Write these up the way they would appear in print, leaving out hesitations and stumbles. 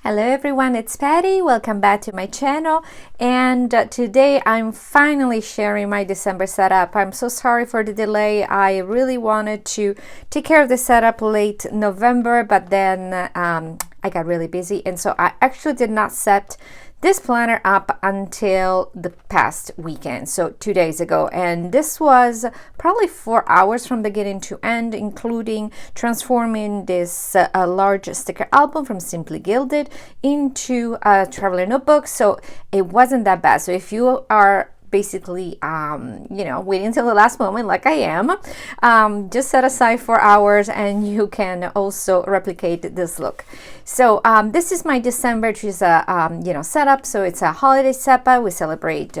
Hello everyone, it's Patty. Welcome back to my channel, and today I'm finally sharing my December setup. I'm so sorry for the delay. I really wanted to take care of the setup late November, but then I got really busy, and so I actually did not set this planner up until the past weekend, so 2 days ago, and this was probably 4 hours from beginning to end, including transforming this large sticker album from Simply Gilded into a traveler notebook. So it wasn't that bad. So if you are basically waiting until the last moment like I am, just set aside 4 hours and you can also replicate this look. So this is my December, which is a setup. So it's a holiday setup. We celebrate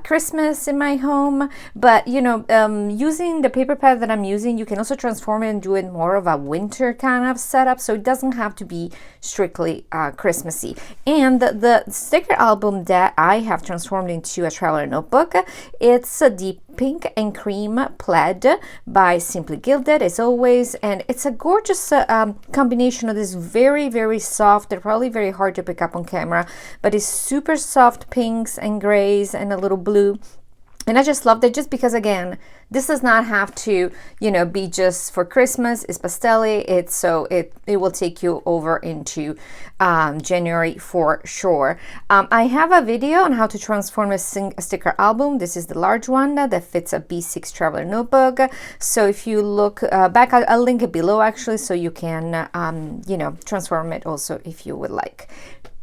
Christmas in my home, but using the paper pad that I'm using, you can also transform it and do it more of a winter kind of setup, so it doesn't have to be strictly Christmassy. And the sticker album that I have transformed into a traveler notebook, it's a deep pink and cream plaid by Simply Gilded, as always, and it's a gorgeous combination of this very soft, they're probably very hard to pick up on camera, but it's super soft pinks and grays and a little blue. And I just loved it, just because, again, this does not have to, be just for Christmas. It's pastel-y. It will take you over into January for sure. I have a video on how to transform a sticker album. This is the large one that fits a B6 traveler notebook. So if you look back, I'll link it below actually, so you can, transform it also if you would like.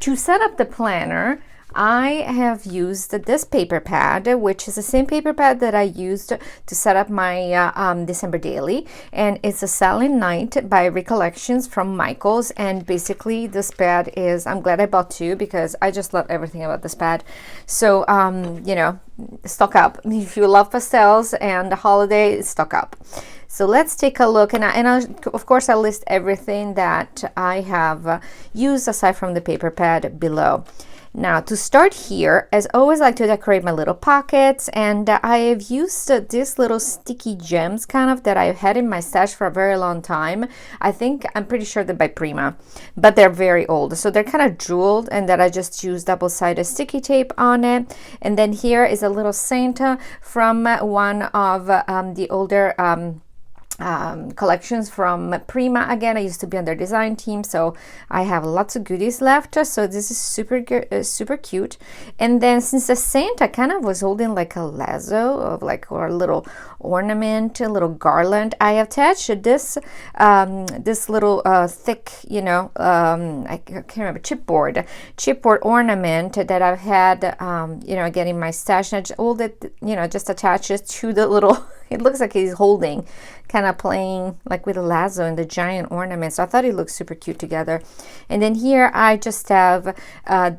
To set up the planner, I have used this paper pad, which is the same paper pad that I used to set up my December daily, and it's a Silent Night by Recollections from Michaels. And basically this pad is, I'm glad I bought two because I just love everything about this pad. So stock up if you love pastels and the holiday, stock up. So let's take a look, and of course I'll list everything that I have used aside from the paper pad below. Now, to start here, as always, I like to decorate my little pockets, and I have used these little sticky gems kind of that I've had in my stash for a very long time. I'm pretty sure they're by Prima, but they're very old, so they're kind of jeweled, and that I just used double-sided sticky tape on it. And then here is a little Santa from one of the older collections from Prima. Again, I used to be on their design team, so I have lots of goodies left. So this is super good, super cute. And then since the Santa kind of was holding like a lasso of or a little ornament, a little garland, I attached this this little thick, I can't remember, chipboard ornament that I've had, again in my stash. And just attaches to the little. It looks like he's holding, kind of playing like with a lasso and the giant ornament. So I thought it looked super cute together. And then here I just have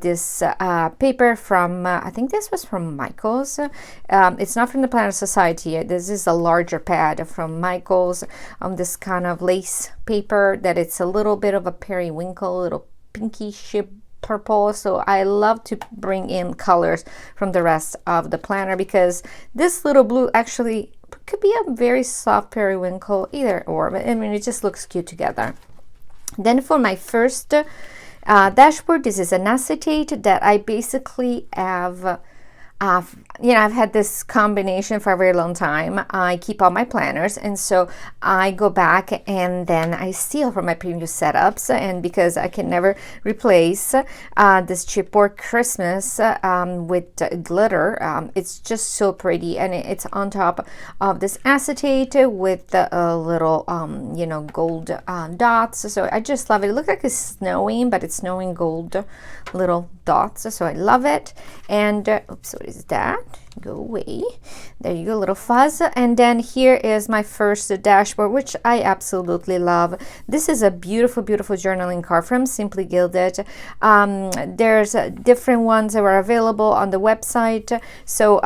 this paper from, I think this was from Michaels. It's not from the thePlannerSociety. This is a larger pad from Michaels on this kind of lace paper that it's a little bit of a periwinkle, a little pinky ship purple. So I love to bring in colors from the rest of the planner, because this little blue actually could be a very soft periwinkle, either or, but I mean, it just looks cute together. Then for my first dashboard, this is an acetate that I basically have I've had this combination for a very long time. I keep all my planners, and so I go back and then I steal from my previous setups, and because I can never replace this chipboard Christmas with glitter. It's just so pretty, and it's on top of this acetate with a little gold dots. So I just love it. It looks like it's snowing, but it's snowing gold little dots, so I love it. And oops, what is that? Go away. There you go, little fuzz. And then here is my first dashboard, which I absolutely love. This is a beautiful journaling card from Simply Gilded. There's different ones that are available on the website, so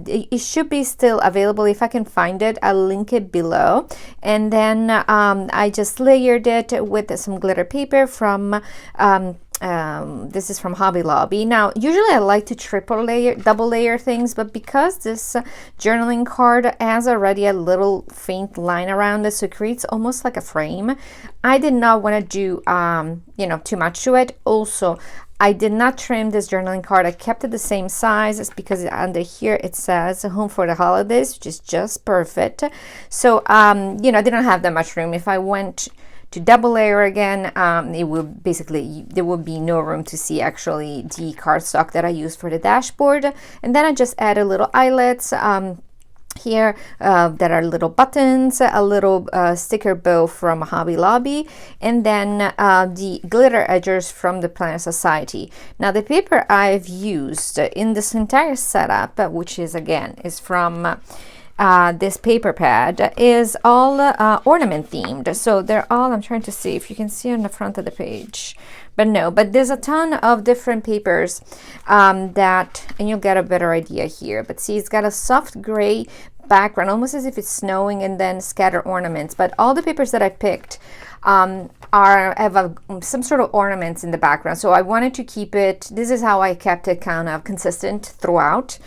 it should be still available. If I can find it, I'll link it below. And then I just layered it with some glitter paper from this is from Hobby Lobby. Now, usually I like to double layer things, but because this journaling card has already a little faint line around it, so it creates almost like a frame, I did not want to do, you know, too much to it. Also, I did not trim this journaling card. I kept it the same size. It's because under here it says home for the holidays, which is just perfect. So, you know, I didn't have that much room. If I went to double layer again, it will basically, there will be no room to see actually the cardstock that I used for the dashboard. And then I just added little eyelets here that are little buttons, a little sticker bow from Hobby Lobby, and then the glitter edgers from the Planner Society. Now, the paper I've used in this entire setup, which is again is from this paper pad, is all ornament themed. So they're all, I'm trying to see if you can see on the front of the page, but there's a ton of different papers that, and you'll get a better idea here. But see, it's got a soft gray background, almost as if it's snowing, and then scattered ornaments. But all the papers that I picked have some sort of ornaments in the background. So I wanted to keep it, this is how I kept it kind of consistent throughout.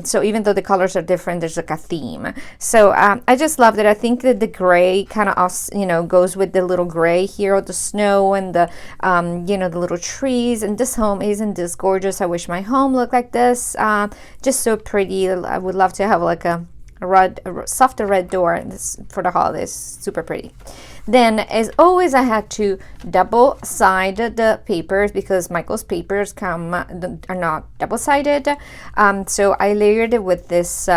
So even though the colors are different, there's like a theme. So I just loved it. I think that the gray kind of, you know, goes with the little gray here, the snow and the, you know, the little trees. And this home, isn't this gorgeous? I wish my home looked like this. Just so pretty. I would love to have like a softer red door for the holidays. Super pretty. Then, as always, I had to double side the papers because Michael's papers are not double sided. So I layered it with this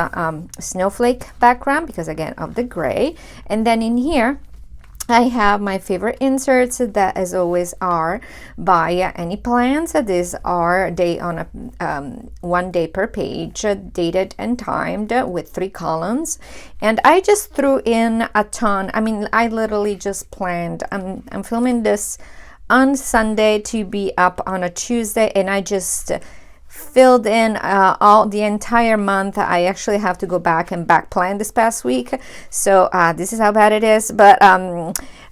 snowflake background because, again, of the gray. And then in here, I have my favorite inserts that, as always, are by Annieplans. These are on a 1 day per page, dated and timed with 3 columns. And I just threw in a ton. I mean, I literally just planned. I'm filming this on Sunday to be up on a Tuesday, and I just filled in all the entire month. I actually have to go back and back plan this past week, so this is how bad it is. But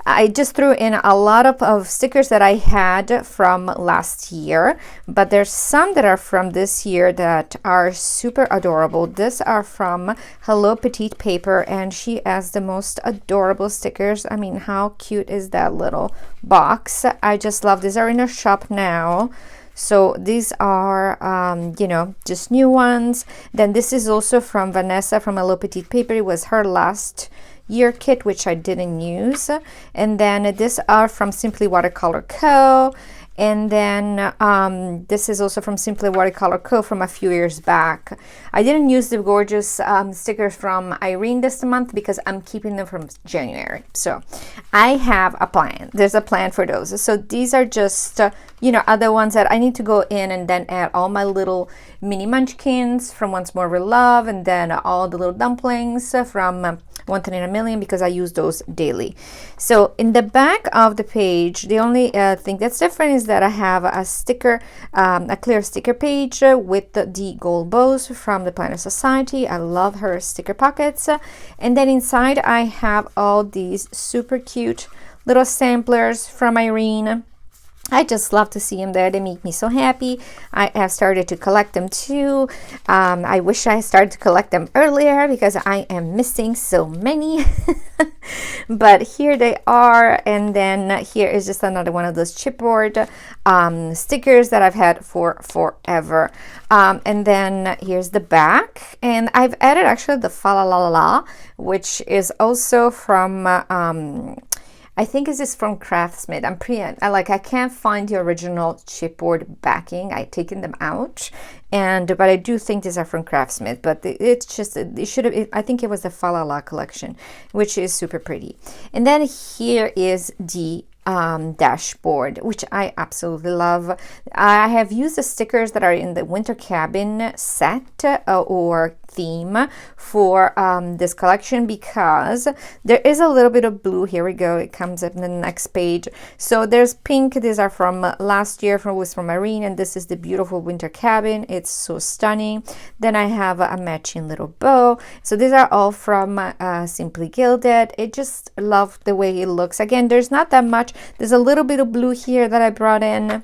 I just threw in a lot of stickers that I had from last year, but there's some that are from this year that are super adorable. These are from HelloPetitePaper, and she has the most adorable stickers. I mean, how cute is that little box? I just love these. Are in her shop now. So these are, you know, just new ones. Then this is also from Vanessa from HelloPetitePaper. It was her last year kit, which I didn't use. And then these are from Simplywatercolorco. And then this is also from Simplywatercolorco from a few years back. I didn't use the gorgeous stickers from Irene this month because I'm keeping them from January. So I have a plan. There's a plan for those. So these are just, you know, other ones that I need to go in and then add all my little mini munchkins from Oncemorewithlove, and then all the little dumplings from Wontoninamillion, because I use those daily. So in the back of the page, the only thing that's different is that I have a sticker, a clear sticker page with the gold bows from the Planner Society. I love her sticker pockets. And then inside I have all these super cute little samplers from Irene. I just love to see them there. They make me so happy. I have started to collect them too. I wish I started to collect them earlier because I am missing so many. But here they are. And then here is just another one of those chipboard stickers that I've had for forever. And then here's the back. And I've added actually the Fa La La La, which is also from I think this is from Craftsmith. I can't find the original chipboard backing. I've taken them out, but I do think these are from Craftsmith. But it's just, I think it was the Fa La La collection, which is super pretty. And then here is the dashboard, which I absolutely love. I have used the stickers that are in the winter cabin set or theme for this collection, because there is a little bit of blue. Here we go, it comes up in the next page. So there's pink, these are from last year, was from Irene, and this is the beautiful winter cabin. It's so stunning. Then I have a matching little bow. So these are all from Simply Gilded. I just love the way it looks. Again, there's not that much. There's a little bit of blue here that I brought in,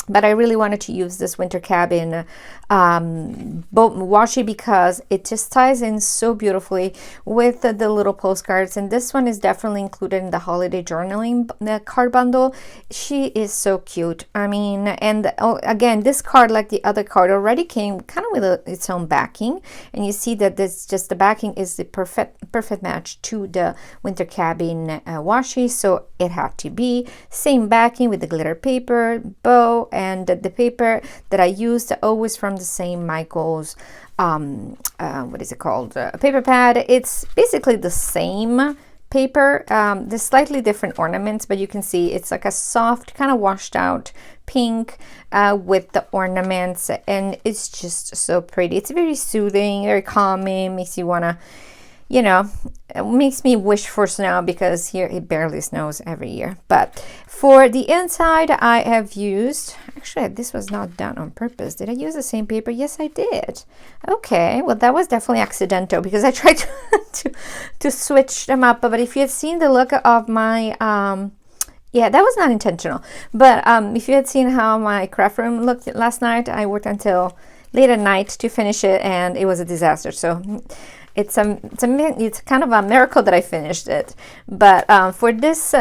but I really wanted to use this winter cabin washi because it just ties in so beautifully with the little postcards. And this one is definitely included in the holiday journaling card bundle. She is so cute. I mean, and again, this card, like the other card, already came kind of with its own backing, and you see that this just the backing is the perfect match to the winter cabin washi, so it had to be same backing with the glitter paper, bow, and the paper that I used always from the same Michael's what is it called, paper pad. It's basically the same paper. There's slightly different ornaments, but you can see it's like a soft kind of washed out pink with the ornaments, and it's just so pretty. It's very soothing, very calming, makes you want to, you know, it makes me wish for snow, because here it barely snows every year. But for the inside, I have used, actually this was not done on purpose. Did I use the same paper? Yes, I did. Okay, well, that was definitely accidental, because I tried to switch them up. But if you had seen the look of my yeah, that was not intentional, but if you had seen how my craft room looked last night, I worked until late at night to finish it, and it was a disaster. So it's kind of a miracle that I finished it. But for this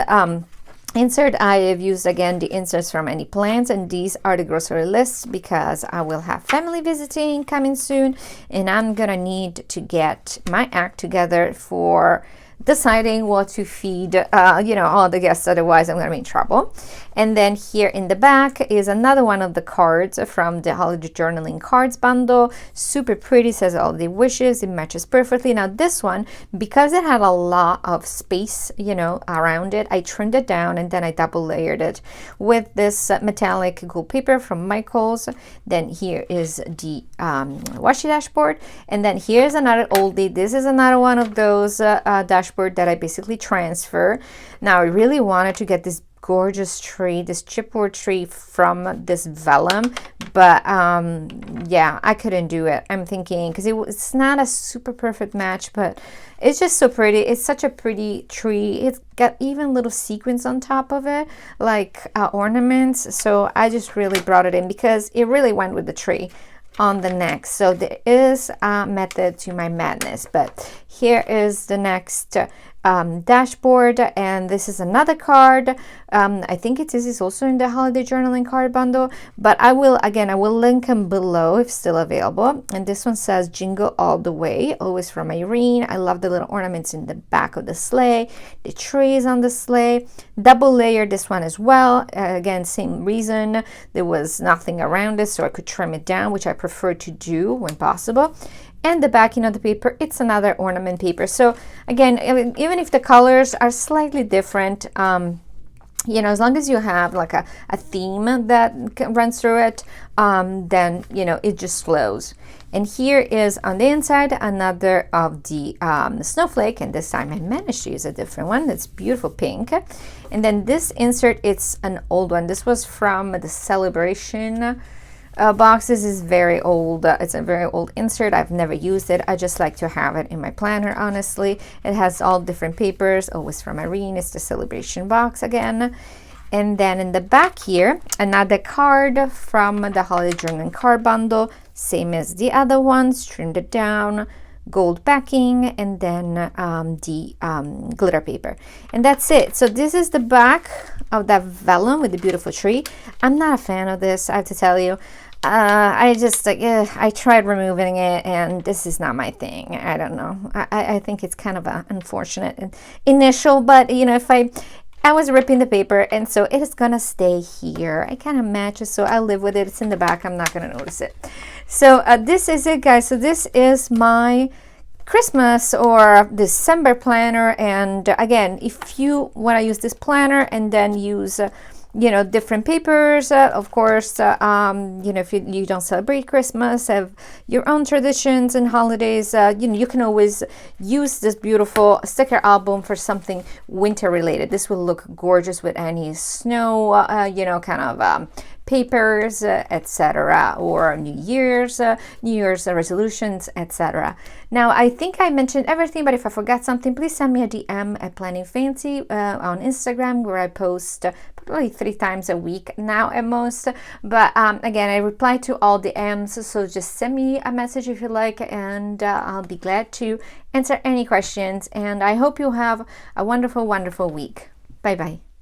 insert, I have used again the inserts from Annieplans, and these are the grocery lists, because I will have family visiting coming soon, and I'm gonna need to get my act together for deciding what to feed you know, all the guests, otherwise I'm gonna be in trouble. And then here in the back is another one of the cards from the holiday journaling cards bundle. Super pretty, says all the wishes, it matches perfectly. Now this one, because it had a lot of space, you know, around it, I trimmed it down, and then I double layered it with this metallic gold paper from Michael's. Then here is the washi dashboard, and then here's another oldie. This is another one of those dashboard that I basically transfer. Now I really wanted to get this gorgeous tree, this chipboard tree from this vellum, but yeah, I couldn't do it. I'm thinking, because it's not a super perfect match, but it's just so pretty. It's such a pretty tree. It's got even little sequins on top of it, like ornaments. So I just really brought it in, because it really went with the tree on the next. So there is a method to my madness. But here is the next dashboard, and this is another card. I think it is also in the holiday journaling card bundle, but I will link them below if still available. And this one says jingle all the way, always from Irene. I love the little ornaments in the back of the sleigh, the trees on the sleigh. Double layer this one as well, again, same reason, there was nothing around it, so I could trim it down, which I prefer to do when possible. And the backing of the paper, it's another ornament paper. So again, even if the colors are slightly different, you know, as long as you have like a theme that runs through it, then, you know, it just flows. And here is on the inside another of the snowflake, and this time I managed to use a different one. That's beautiful pink. And then this insert, it's an old one. This was from the Celebration box. This is very old. It's a very old insert. I've never used it. I just like to have it in my planner, honestly. It has all different papers, always from Irene. It's the Celebration box again. And then in the back here, another card from the holiday journaling card bundle, same as the other ones, trimmed it down, gold backing, and then the glitter paper, and that's it. So this is the back of that vellum with the beautiful tree. I'm not a fan of this, I have to tell you. I just like, I tried removing it, and this is not my thing. I don't know. I think it's kind of an unfortunate initial, but you know, if I was ripping the paper, and so it is gonna stay here. I kind of matches, so I'll live with it. It's in the back. I'm not gonna notice it. So this is it, guys. So this is my Christmas or December planner. And again, if you want to use this planner and then use you know, different papers. Of course, you know, if you don't celebrate Christmas, have your own traditions and holidays, you know, you can always use this beautiful sticker album for something winter related. This will look gorgeous with any snow, you know, kind of papers, etc., or New Year's resolutions, etc. Now, I think I mentioned everything, but if I forgot something, please send me a DM at Planningfancy on Instagram, where I post probably 3 times a week now at most. But again, I reply to all DMs, so just send me a message if you like, and I'll be glad to answer any questions. And I hope you have a wonderful, wonderful week. Bye bye.